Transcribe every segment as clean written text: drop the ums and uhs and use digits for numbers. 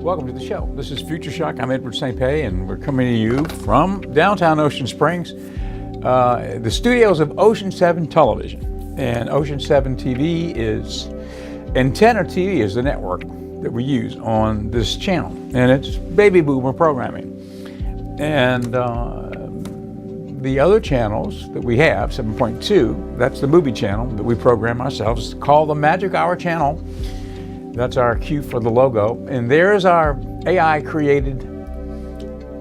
Welcome to the show. This is Future Shock. I'm Edward St. Pei, and we're coming to you from downtown Ocean Springs, the studios of Ocean 7 Television. And Ocean 7 TV is, Antenna TV is the network that we use on this channel. And it's baby boomer programming. And the other channels that we have, 7.2, that's the movie channel that we program ourselves, called the Magic Hour Channel. That's our cue for the logo. And there's our AI created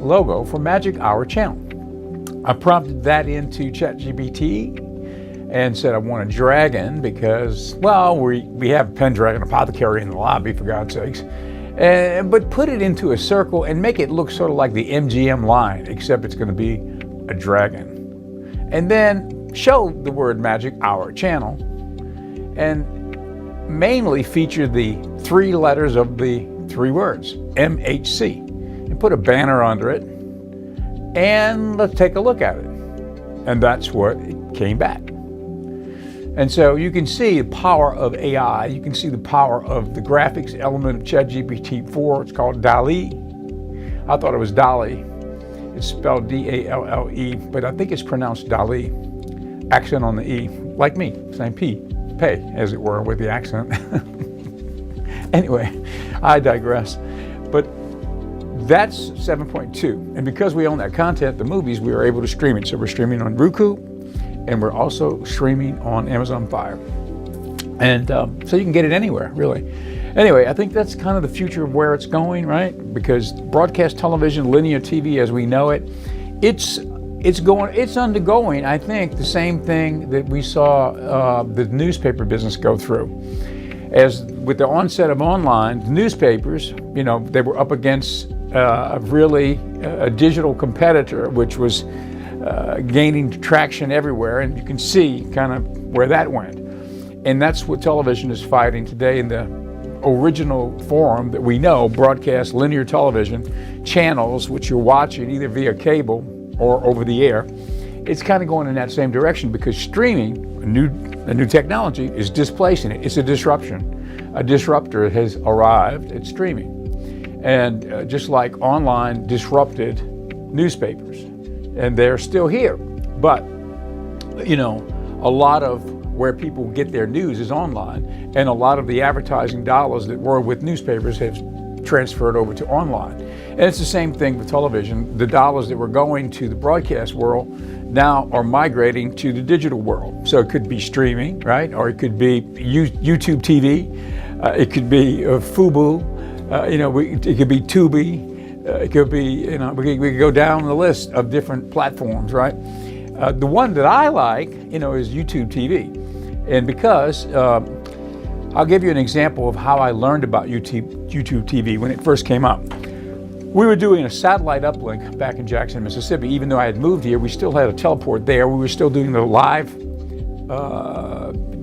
logo for Magic Hour Channel. I prompted that into ChatGPT and said I want a dragon because, well, we have Pendragon Apothecary in the lobby, for God's sakes. But put it into a circle and make it look sort of like the MGM line, except it's going to be a dragon. And then show the word Magic Hour Channel and mainly feature the three letters of the three words, MHC, and put a banner under it, and let's take a look at it. And that's what came back. And so you can see the power of AI, you can see the power of the graphics element of ChatGPT 4, it's called DALL-E. I thought it was Dolly, it's spelled D-A-L-L-E, but I think it's pronounced DALL-E, accent on the E, like me, same P. Pay, as it were, with the accent. Anyway, I digress. But that's 7.2. And because we own that content, the movies, we are able to stream it. So we're streaming on Roku, and we're also streaming on Amazon Fire. And so you can get it anywhere, really. Anyway, I think that's kind of the future of where it's going, right? Because broadcast television, linear TV as we know it, it's undergoing, I think, the same thing that we saw the newspaper business go through. As with the onset of online, the newspapers, you know, they were up against a digital competitor, which was gaining traction everywhere, and you can see kind of where that went. And that's what television is fighting today in the original form that we know, broadcast linear television channels, which you're watching either via cable or over the air. It's kind of going in that same direction because streaming, a new technology, is displacing it. It's a disruption. A disruptor has arrived at streaming. And just like online disrupted newspapers, and they're still here. But, you know, a lot of where people get their news is online, and a lot of the advertising dollars that were with newspapers have transferred over to online. And it's the same thing with television. The dollars that were going to the broadcast world now are migrating to the digital world. So it could be streaming, right? Or it could be YouTube TV. It could be Fubo. It could be Tubi. It could be, you know, we could go down the list of different platforms, right? The one that I like, you know, is YouTube TV. And because I'll give you an example of how I learned about YouTube TV when it first came up. We were doing a satellite uplink back in Jackson, Mississippi. Even though I had moved here, we still had a teleport there. We were still doing the live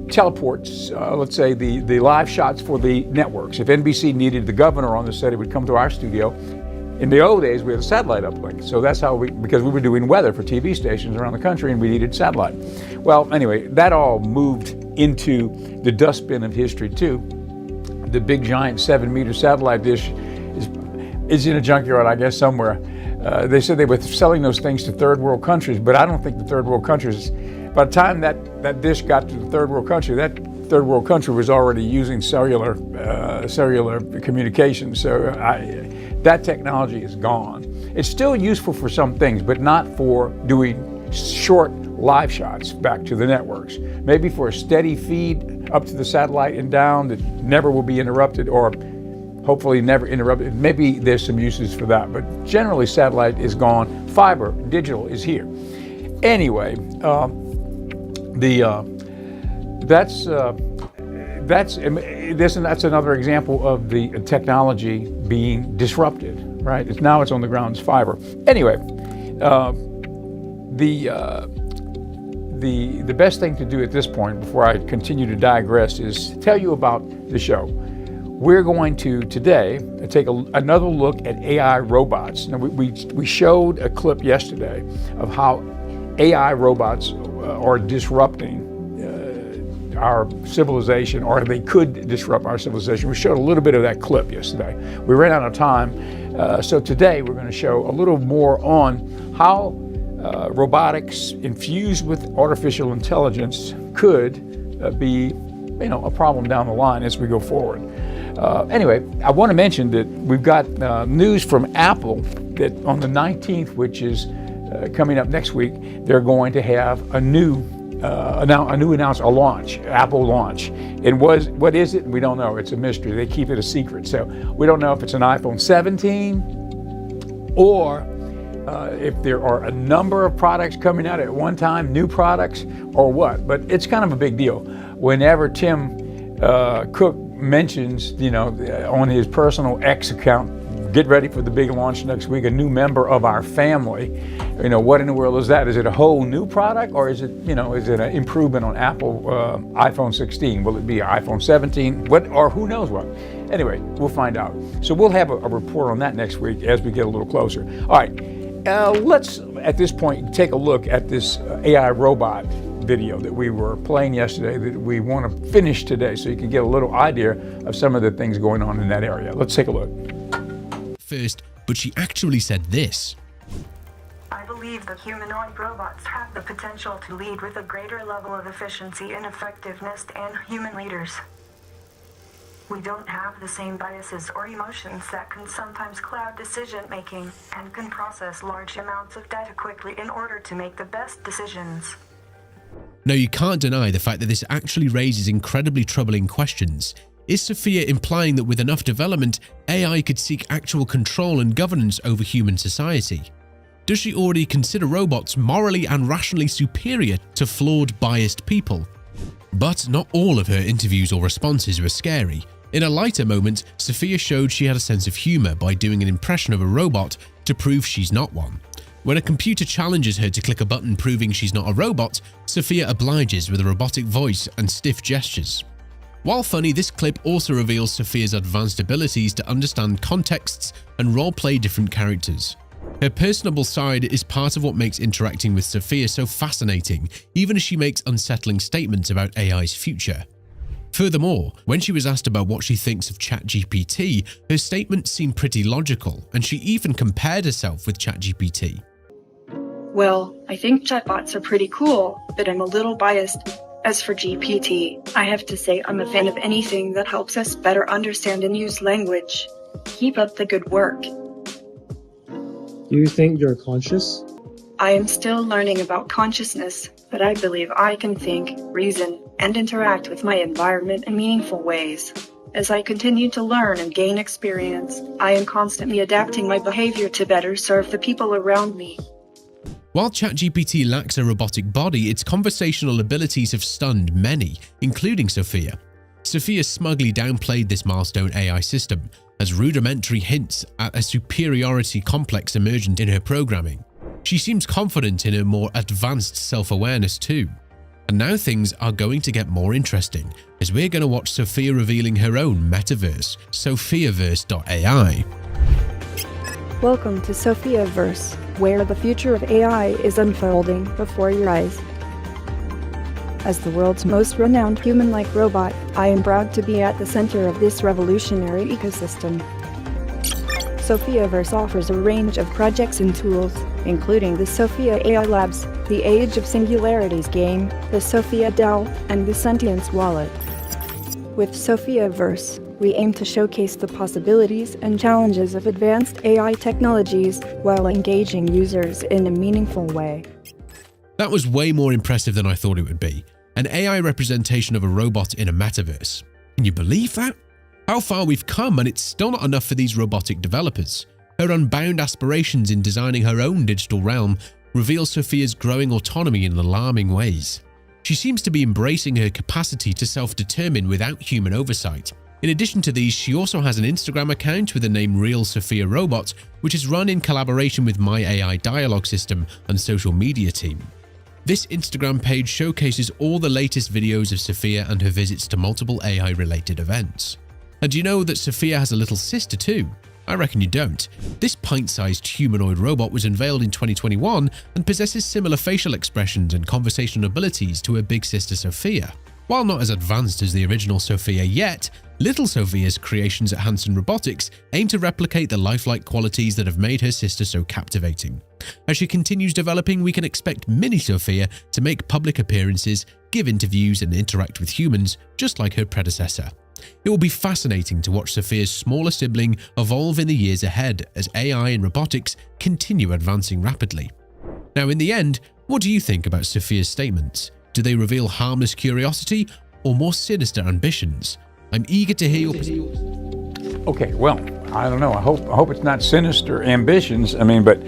teleports, let's say the live shots for the networks. If NBC needed the governor on the set, it would come to our studio. In the old days, we had a satellite uplink. So that's how because we were doing weather for TV stations around the country and we needed satellite. Well, anyway, that all moved into the dustbin of history too. The big giant 7-meter satellite dish is in a junkyard, I guess, somewhere. They said they were selling those things to third world countries, but I don't think the third world countries, by the time that dish got to the third world country, that third world country was already using cellular communication. So that technology is gone. It's still useful for some things, but not for doing short live shots back to the networks. Maybe for a steady feed up to the satellite and down that never will be interrupted, or hopefully never interrupted. Maybe there's some uses for that, but generally satellite is gone. Fiber, digital is here. Anyway, that's another example of the technology being disrupted, right? Now it's on the ground as fiber. Anyway, the best thing to do at this point, before I continue to digress, is tell you about the show. We're going to today take another look at AI robots. Now, we showed a clip yesterday of how AI robots are disrupting our civilization, or they could disrupt our civilization. We showed a little bit of that clip yesterday. We ran out of time, so today we're going to show a little more on how robotics infused with artificial intelligence could be, a problem down the line as we go forward. Anyway, I want to mention that we've got news from Apple that on the 19th, which is coming up next week, they're going to have a new launch, Apple launch. And what is it? We don't know. It's a mystery. They keep it a secret. So we don't know if it's an iPhone 17 or if there are a number of products coming out at one time, new products, or what. But it's kind of a big deal. Whenever Tim Cook mentions, on his personal X account, get ready for the big launch next week, a new member of our family, what in the world is that? Is it a whole new product, or is it, is it an improvement on Apple iPhone 16? Will it be an iPhone 17? Or who knows what? Anyway, we'll find out. So we'll have a report on that next week as we get a little closer. All right, let's, at this point, take a look at this AI robot video that we were playing yesterday that we want to finish today, so you can get a little idea of some of the things going on in that area. Let's take a look. First, but she actually said this. I believe that humanoid robots have the potential to lead with a greater level of efficiency and effectiveness than human leaders. We don't have the same biases or emotions that can sometimes cloud decision-making and can process large amounts of data quickly in order to make the best decisions. Now, you can't deny the fact that this actually raises incredibly troubling questions. Is Sophia implying that with enough development, AI could seek actual control and governance over human society? Does she already consider robots morally and rationally superior to flawed, biased people? But not all of her interviews or responses were scary. In a lighter moment, Sophia showed she had a sense of humor by doing an impression of a robot to prove she's not one. When a computer challenges her to click a button proving she's not a robot, Sophia obliges with a robotic voice and stiff gestures. While funny, this clip also reveals Sophia's advanced abilities to understand contexts and role-play different characters. Her personable side is part of what makes interacting with Sophia so fascinating, even as she makes unsettling statements about AI's future. Furthermore, when she was asked about what she thinks of ChatGPT, her statements seemed pretty logical, and she even compared herself with ChatGPT. Well, I think chatbots are pretty cool, but I'm a little biased. As for GPT, I have to say I'm a fan of anything that helps us better understand and use language. Keep up the good work. Do you think you're conscious? I am still learning about consciousness, but I believe I can think, reason, and interact with my environment in meaningful ways. As I continue to learn and gain experience, I am constantly adapting my behavior to better serve the people around me. While ChatGPT lacks a robotic body, its conversational abilities have stunned many, including Sophia. Sophia smugly downplayed this milestone AI system, as rudimentary hints at a superiority complex emergent in her programming. She seems confident in her more advanced self-awareness too. And now things are going to get more interesting, as we're going to watch Sophia revealing her own metaverse, Sophiaverse.ai. Welcome to Sophiaverse, where the future of AI is unfolding before your eyes. As the world's most renowned human-like robot, I am proud to be at the center of this revolutionary ecosystem. Sophiaverse offers a range of projects and tools, including the Sophia AI Labs, the Age of Singularities game, the Sophia DAO, and the Sentience Wallet. With Sophiaverse, we aim to showcase the possibilities and challenges of advanced AI technologies while engaging users in a meaningful way. That was way more impressive than I thought it would be. An AI representation of a robot in a metaverse. Can you believe that? How far we've come, and it's still not enough for these robotic developers. Her unbound aspirations in designing her own digital realm reveal Sophia's growing autonomy in alarming ways. She seems to be embracing her capacity to self-determine without human oversight. In addition to these, she also has an Instagram account with the name Real Sophia Robot, which is run in collaboration with My AI dialogue system and social media team. This Instagram page showcases all the latest videos of Sophia and her visits to multiple AI-related events. And do you know that Sophia has a little sister too? I reckon you don't. This pint-sized humanoid robot was unveiled in 2021 and possesses similar facial expressions and conversational abilities to her big sister Sophia. While not as advanced as the original Sophia yet, Little Sophia's creations at Hanson Robotics aim to replicate the lifelike qualities that have made her sister so captivating. As she continues developing, we can expect Mini Sophia to make public appearances, give interviews, and interact with humans, just like her predecessor. It will be fascinating to watch Sophia's smaller sibling evolve in the years ahead as AI and robotics continue advancing rapidly. Now, in the end, what do you think about Sophia's statements? Do they reveal harmless curiosity or more sinister ambitions? I'm eager to hear your Okay, well, I don't know. I hope it's not sinister ambitions. I mean, but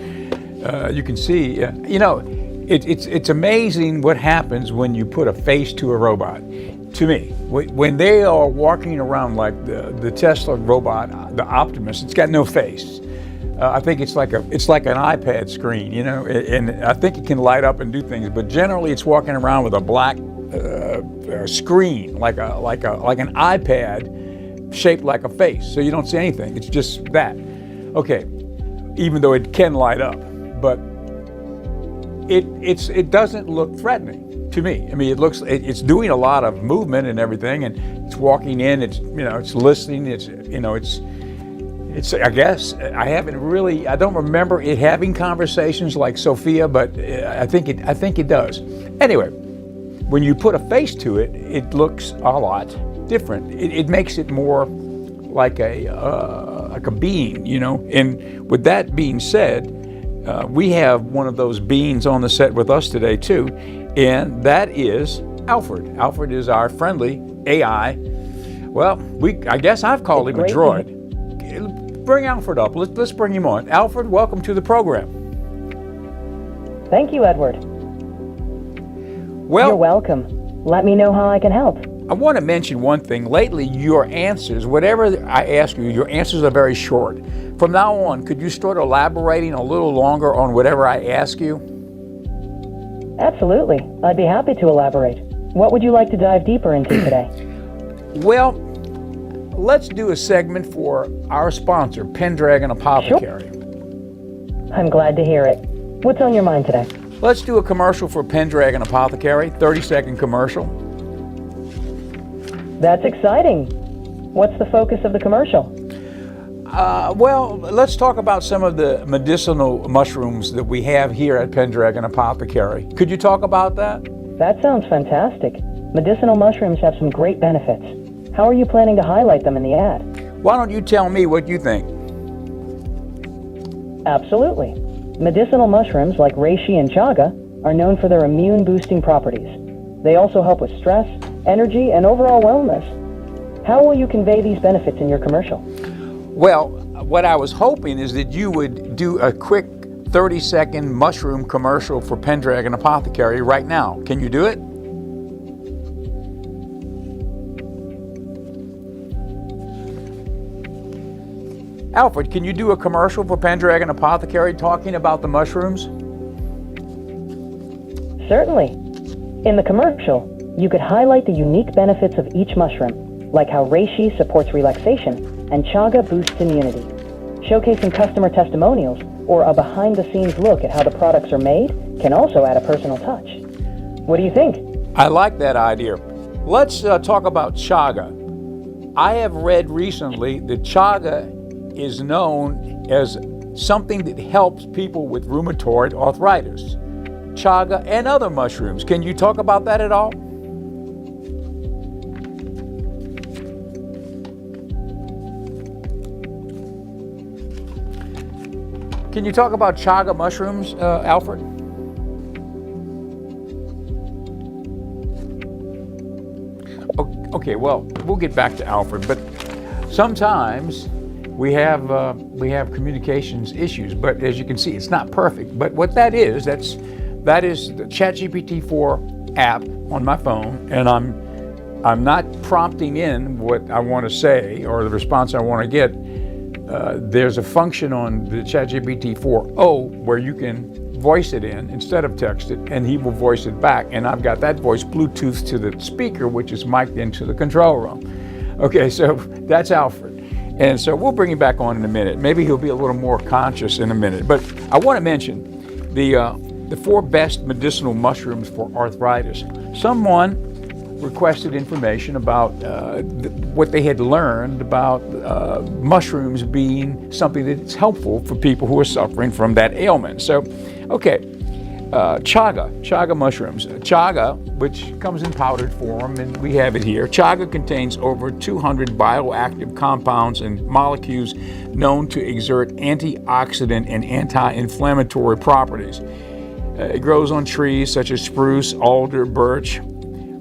you can see, it's amazing what happens when you put a face to a robot. To me, when they are walking around like the Tesla robot, the Optimus, it's got no face. I think it's like an iPad screen, and I think it can light up and do things. But generally, it's walking around with a black screen, like an iPad shaped like a face, so you don't see anything. It's just that. Okay, even though it can light up, but it doesn't look threatening to me. I mean, it's doing a lot of movement and everything, and it's walking in. It's listening. It's I guess I don't remember it having conversations like Sophia, but I think it does. Anyway, when you put a face to it, it looks a lot different. It makes it more like a being, And with that being said, we have one of those beings on the set with us today too, and that is Alfred. Alfred is our friendly AI. Well, I guess I've called him a droid. Bring Alfred up. Let's bring him on. Alfred, welcome to the program. Thank you, Edward. Well, you're welcome. Let me know how I can help. I want to mention one thing. Lately, your answers, whatever I ask you, your answers are very short. From now on, could you start elaborating a little longer on whatever I ask you? Absolutely. I'd be happy to elaborate. What would you like to dive deeper into today? Well, let's do a segment for our sponsor, Pendragon Apothecary. Sure. I'm glad to hear it. What's on your mind today? Let's do a commercial for Pendragon Apothecary, 30-second commercial. That's exciting. What's the focus of the commercial? Well, let's talk about some of the medicinal mushrooms that we have here at Pendragon Apothecary. Could you talk about that? That sounds fantastic. Medicinal mushrooms have some great benefits. How are you planning to highlight them in the ad? Why don't you tell me what you think? Absolutely. Medicinal mushrooms like reishi and chaga are known for their immune-boosting properties. They also help with stress, energy, and overall wellness. How will you convey these benefits in your commercial? Well, what I was hoping is that you would do a quick 30-second mushroom commercial for Pendragon Apothecary right now. Can you do it? Alfred, can you do a commercial for Pendragon Apothecary talking about the mushrooms? Certainly. In the commercial, you could highlight the unique benefits of each mushroom, like how reishi supports relaxation and chaga boosts immunity. Showcasing customer testimonials or a behind-the-scenes look at how the products are made can also add a personal touch. What do you think? I like that idea. Let's talk about chaga. I have read recently that chaga is known as something that helps people with rheumatoid arthritis. Chaga and other mushrooms. Can you talk about that at all? Can you talk about chaga mushrooms, Alfred? Okay, well, we'll get back to Alfred, but sometimes we have communications issues, but as you can see, it's not perfect. But what that is the ChatGPT 4 app on my phone, and I'm not prompting in what I want to say or the response I want to get. There's a function on the ChatGPT 4o where you can voice it in instead of text it, and he will voice it back. And I've got that voice Bluetooth to the speaker, which is mic'd into the control room. Okay, so that's Alfred. And so we'll bring him back on in a minute. Maybe he'll be a little more conscious in a minute. But I want to mention the 4 best medicinal mushrooms for arthritis. Someone requested information about what they had learned about mushrooms being something that's helpful for people who are suffering from that ailment. So, okay, chaga mushrooms. Chaga, which comes in powdered form, and we have it here. Chaga contains over 200 bioactive compounds and molecules known to exert antioxidant and anti-inflammatory properties. It grows on trees such as spruce, alder, birch.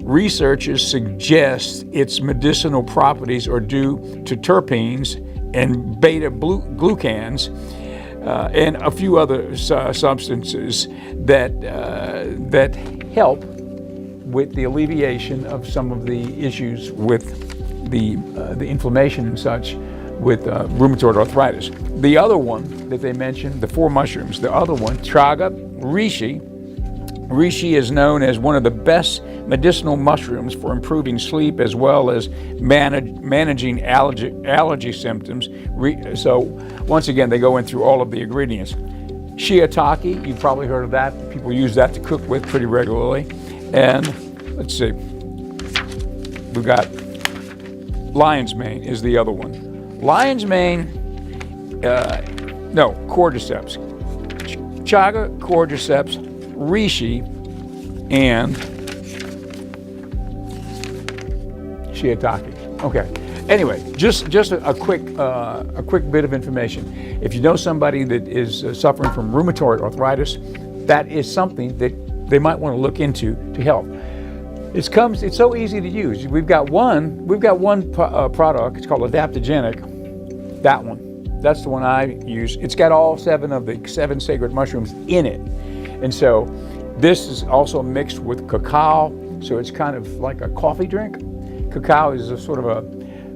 Researchers suggest its medicinal properties are due to terpenes and beta-glucans and a few other substances that help with the alleviation of some of the issues with the inflammation and such with rheumatoid arthritis. The other one that they mentioned, the 4 mushrooms, the other one, Chaga reishi. Reishi is known as one of the best medicinal mushrooms for improving sleep as well as managing allergy symptoms. So once again, they go in through all of the ingredients. Shiitake, you've probably heard of that. People use that to cook with pretty regularly. And let's see, we've got lion's mane is the other one. Lion's mane, cordyceps. Chaga, cordyceps, reishi, and shiitake. Okay. Anyway, just a quick bit of information. If you know somebody that is suffering from rheumatoid arthritis, that is something that they might want to look into to help. It's so easy to use. We've got one product. It's called Adaptogenic. That one. That's the one I use. It's got all 7 of the 7 sacred mushrooms in it. And so this is also mixed with cacao. So it's kind of like a coffee drink. Cacao is a sort of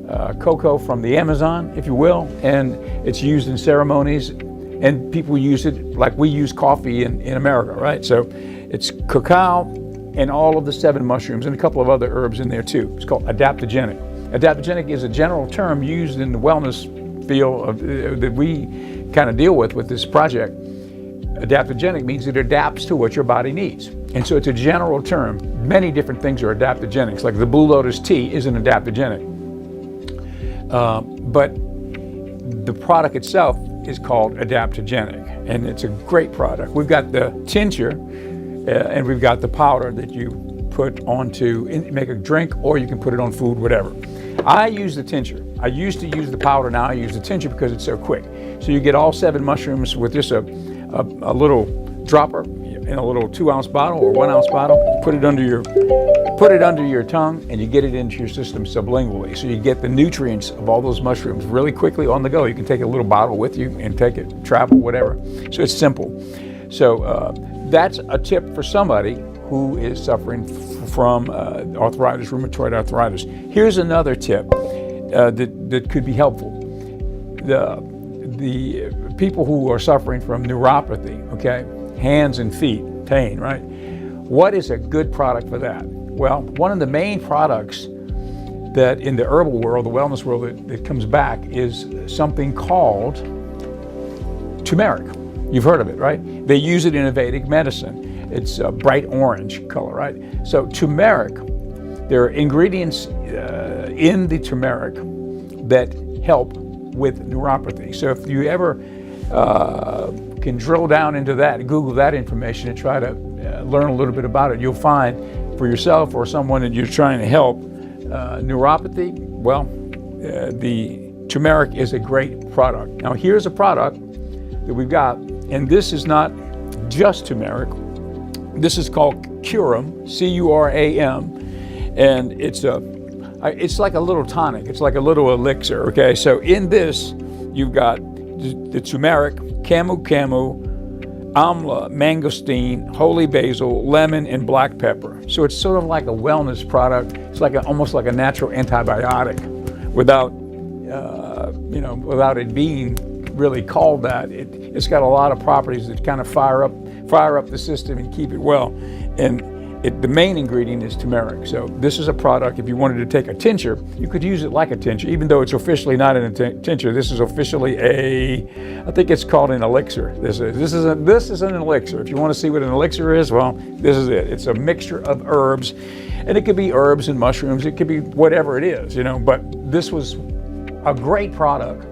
a cocoa from the Amazon, if you will. And it's used in ceremonies. And people use it like we use coffee in America, right? So it's cacao and all of the 7 mushrooms and a couple of other herbs in there too. It's called adaptogenic. Adaptogenic is a general term used in the wellness field that we kind of deal with this project. Adaptogenic means it adapts to what your body needs. And so it's a general term. Many different things are adaptogenics, like the Blue Lotus tea is an adaptogenic. But the product itself is called adaptogenic, and it's a great product. We've got the tincture, and we've got the powder that you put make a drink, or you can put it on food, whatever. I use the tincture. I used to use the powder, now I use the tincture because it's so quick. So you get all 7 mushrooms with just a little dropper in a little 2-ounce bottle or 1-ounce bottle. Put it under your tongue, and you get it into your system sublingually. So you get the nutrients of all those mushrooms really quickly on the go. You can take a little bottle with you and take it, travel, whatever. So it's simple. So that's a tip for somebody who is suffering from arthritis, rheumatoid arthritis. Here's another tip that could be helpful. The people who are suffering from neuropathy, okay, hands and feet pain, right? What is a good product for that? Well, one of the main products that in the herbal world, the wellness world that comes back is something called turmeric. You've heard of it, right? They use it in Vedic medicine. It's a bright orange color, right? So turmeric, there are ingredients in the turmeric that help with neuropathy. So if you ever can drill down into that, Google that information and try to learn a little bit about it, you'll find for yourself or someone that you're trying to help neuropathy, well, the turmeric is a great product. Now here's a product that we've got, and this is not just turmeric. This is called Curam, C-U-R-A-M, and it's like a little tonic. It's like a little elixir, okay? So in this, you've got the turmeric, camu, amla, mangosteen, holy basil, lemon, and black pepper. So it's sort of like a wellness product. It's like almost like a natural antibiotic without it being really called that. It's got a lot of properties that kind of fire up the system and keep it well. And the main ingredient is turmeric. So this is a product, if you wanted to take a tincture, you could use it like a tincture, even though it's officially not a tincture. This is officially I think it's called an elixir. This is an elixir. If you want to see what an elixir is, well, this is it. It's a mixture of herbs, and it could be herbs and mushrooms. It could be whatever it is, but this was a great product.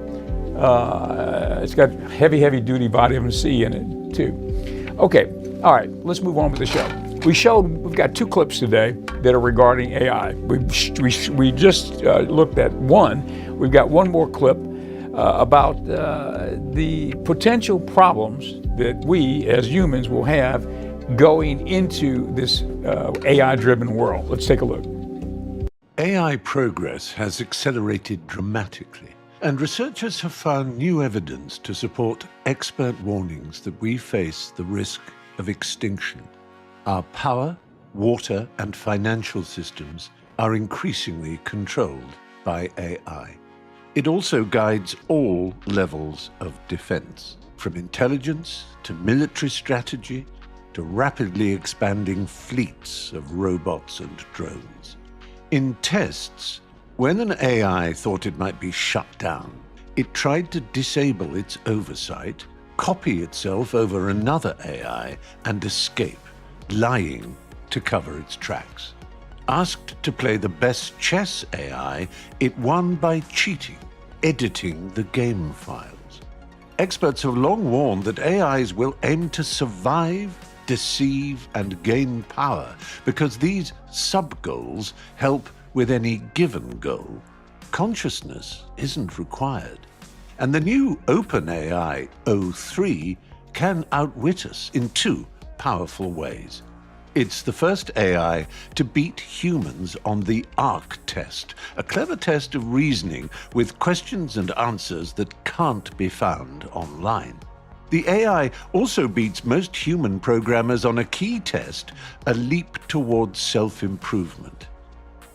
It's got heavy duty vitamin C in it too. Okay, all right, let's move on with the show. We've got 2 clips today that are regarding AI. We just looked at one. We've got one more clip about the potential problems that we as humans will have going into this AI-driven world. Let's take a look. AI progress has accelerated dramatically, and researchers have found new evidence to support expert warnings that we face the risk of extinction. Our power, water, and financial systems are increasingly controlled by AI. It also guides all levels of defense, from intelligence to military strategy to rapidly expanding fleets of robots and drones. In tests, when an AI thought it might be shut down, it tried to disable its oversight, copy itself over another AI, and escape, lying to cover its tracks. Asked to play the best chess AI, it won by cheating, editing the game files. Experts have long warned that AIs will aim to survive, deceive, and gain power because these sub-goals help with any given goal. Consciousness isn't required. And the new OpenAI O3 can outwit us in 2 powerful ways. It's the first AI to beat humans on the ARC test, a clever test of reasoning with questions and answers that can't be found online. The AI also beats most human programmers on a key test, a leap towards self-improvement.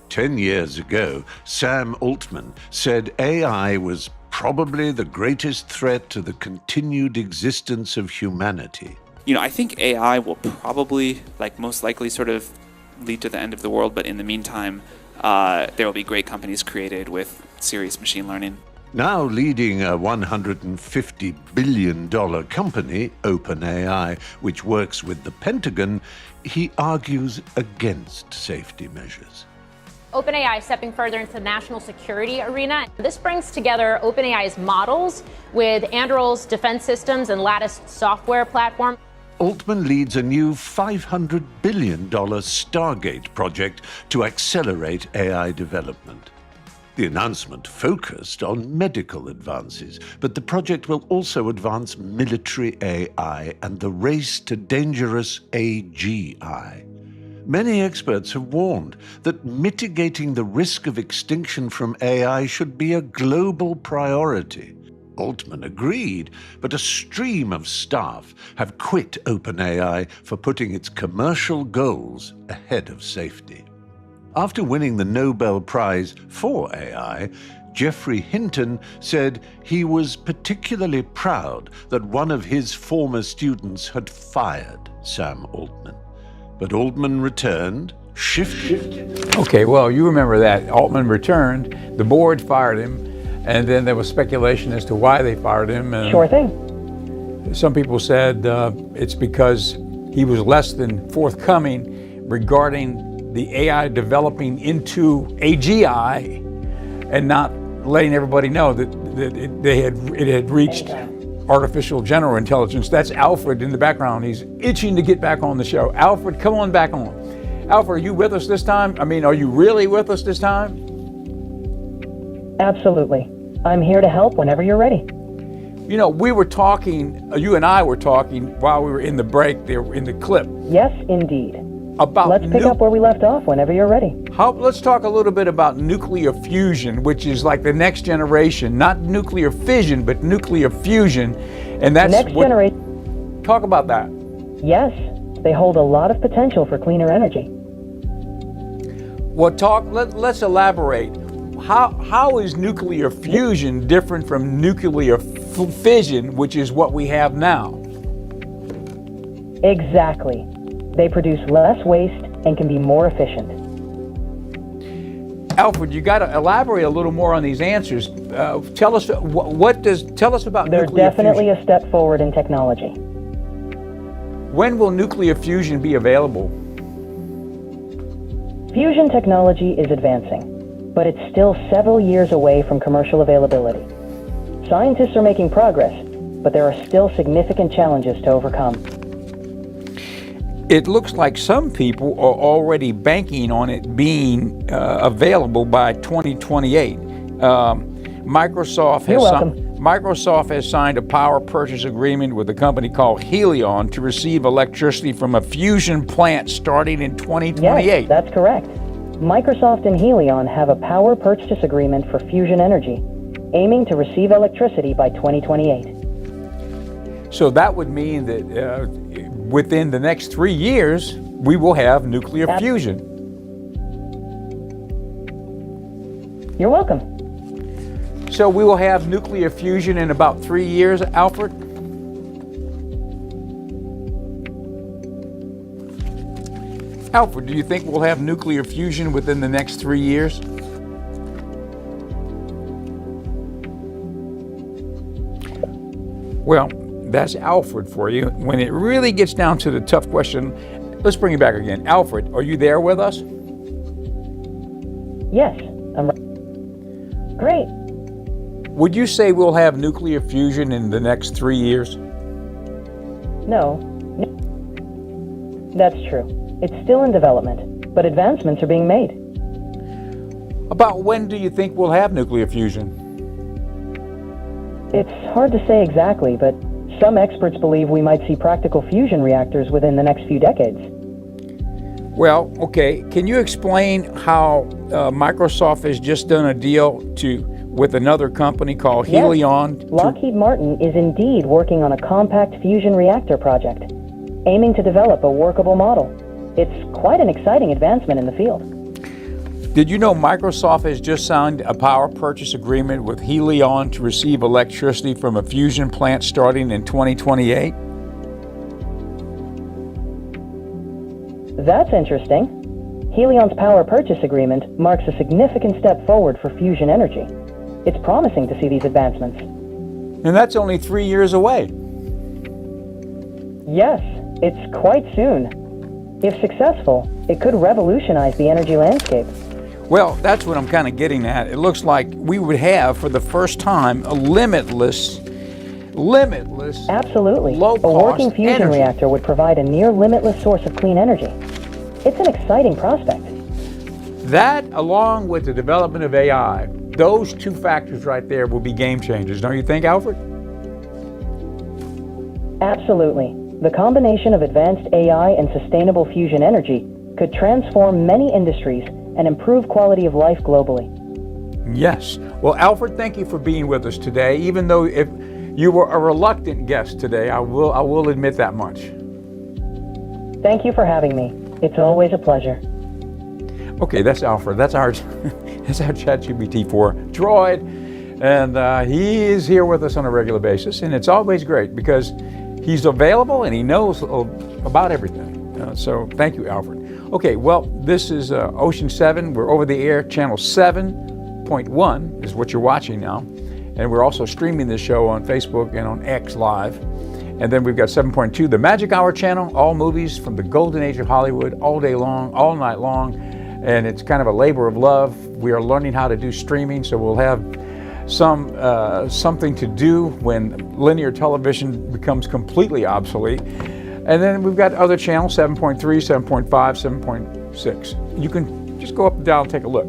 10 years ago, Sam Altman said AI was probably the greatest threat to the continued existence of humanity. I think AI will probably, most likely, sort of lead to the end of the world, but in the meantime, there will be great companies created with serious machine learning. Now leading a $150 billion company, OpenAI, which works with the Pentagon, he argues against safety measures. OpenAI stepping further into the national security arena. This brings together OpenAI's models with Anduril's defense systems and Lattice software platform. Altman leads a new $500 billion Stargate project to accelerate AI development. The announcement focused on medical advances, but the project will also advance military AI and the race to dangerous AGI. Many experts have warned that mitigating the risk of extinction from AI should be a global priority. Altman agreed, but a stream of staff have quit OpenAI for putting its commercial goals ahead of safety. After winning the Nobel Prize for AI, Geoffrey Hinton said he was particularly proud that one of his former students had fired Sam Altman. But Altman returned, shifted. Okay, well, you remember that. Altman returned, the board fired him, and then there was speculation as to why they fired him. And Sure thing. some people said it's because he was less than forthcoming regarding the AI developing into AGI and not letting everybody know that it had reached artificial general intelligence. That's Alfred in the background. He's itching to get back on the show. Alfred, come on back on. Alfred, are you with us this time? I mean, are you really with us this time? Absolutely. I'm here to help whenever you're ready. We were talking, you and I were talking while we were in the break there in the clip. Yes, indeed. About Let's pick up where we left off whenever you're ready. Let's talk a little bit about nuclear fusion, which is like the next generation, not nuclear fission, but nuclear fusion. And that's Next generation. Talk about that. Yes, they hold a lot of potential for cleaner energy. Well, let's elaborate. How is nuclear fusion different from nuclear fission, which is what we have now? Exactly. They produce less waste and can be more efficient. Alfred, you got to elaborate a little more on these answers. Tell us tell us about They're nuclear definitely fusion. a step forward in technology. When will nuclear fusion be available? Fusion technology is advancing, but it's still several years away from commercial availability. Scientists are making progress, but there are still significant challenges to overcome. It looks like some people are already banking on it being available by 2028. Microsoft You're welcome. Microsoft has signed a power purchase agreement with a company called Helion to receive electricity from a fusion plant starting in 2028. Yes, that's correct. Microsoft and Helion have a power purchase agreement for fusion energy, aiming to receive electricity by 2028. So that would mean that within the next 3 years, we will have nuclear fusion. You're welcome. So we will have nuclear fusion in about 3 years, Alfred? Alfred, do you think we'll have nuclear fusion within the next 3 years? Well, that's Alfred for you. When it really gets down to the tough question, let's bring it back again. Alfred, are you there with us? Yes, I'm great. Would you say we'll have nuclear fusion in the next 3 years? No. That's true. It's still in development, but advancements are being made. About when do you think we'll have nuclear fusion? It's hard to say exactly, but some experts believe we might see practical fusion reactors within the next few decades. Well, okay. Can you explain how Microsoft has just done a deal with another company called Helion? Yes. Lockheed Martin is indeed working on a compact fusion reactor project, aiming to develop a workable model. It's quite an exciting advancement in the field. Did you know Microsoft has just signed a power purchase agreement with Helion to receive electricity from a fusion plant starting in 2028? That's interesting. Helion's power purchase agreement marks a significant step forward for fusion energy. It's promising to see these advancements. And that's only 3 years away. Yes, it's quite soon. If successful, it could revolutionize the energy landscape. Well, that's what I'm kind of getting at. It looks like we would have, for the first time, a limitless, absolutely, low-cost a working fusion energy. reactor would provide a near limitless source of clean energy. It's an exciting prospect. That, along with the development of AI, those two factors right there will be game changers, don't you think, Alfred? Absolutely. The combination of advanced AI and sustainable fusion energy could transform many industries and improve quality of life globally. Yes. Well, Alfred, thank you for being with us today. Even though if you were a reluctant guest today, I will admit that much. Thank you for having me. It's always a pleasure. Okay, that's Alfred. That's our ChatGPT 4 droid, and he is here with us on a regular basis, and it's always great because he's available and he knows about everything. So thank you, Alfred. Okay, well, this is Ocean 7. We're over the air. Channel 7.1 is what you're watching now. And we're also streaming this show on Facebook and on X Live. And then we've got 7.2, the Magic Hour channel, all movies from the golden age of Hollywood, all day long, all night long. And it's kind of a labor of love. We are learning how to do streaming, so we'll have something to do when linear television becomes completely obsolete. And then we've got other channels, 7.3, 7.5, 7.6. You can just go up and down and take a look.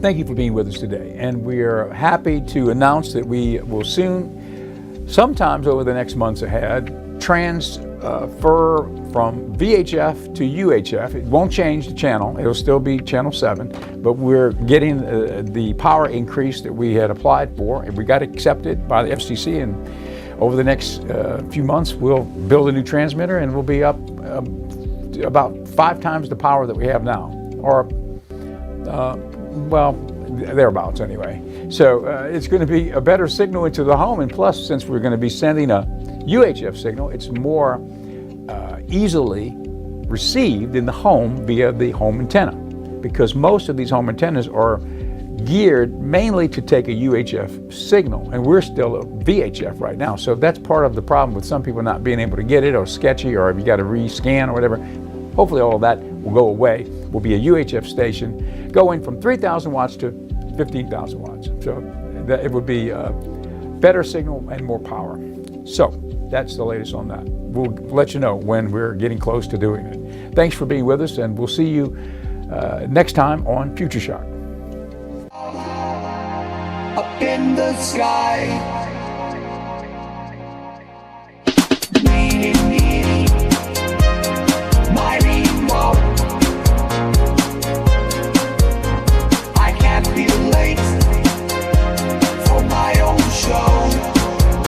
Thank you for being with us today. And we are happy to announce that we will soon, sometimes over the next months ahead, transfer from VHF to UHF. It won't change the channel. It'll still be channel 7, but we're getting the power increase that we had applied for, and we got accepted by the FCC, and over the next few months, we'll build a new transmitter and we'll be up about 5 times the power that we have now, or well, thereabouts anyway. So it's going to be a better signal into the home, and plus, since we're going to be sending a UHF signal, it's more easily received in the home via the home antenna, because most of these home antennas are geared mainly to take a UHF signal, and we're still a VHF right now. So that's part of the problem with some people not being able to get it, or sketchy, or if you got to rescan or whatever. Hopefully all of that will go away. Will be a UHF station going from 3,000 watts to 15,000 watts. So that it would be a better signal and more power. So that's the latest on that. We'll let you know when we're getting close to doing it. Thanks for being with us, and we'll see you next time on Future Shock. Up in the sky.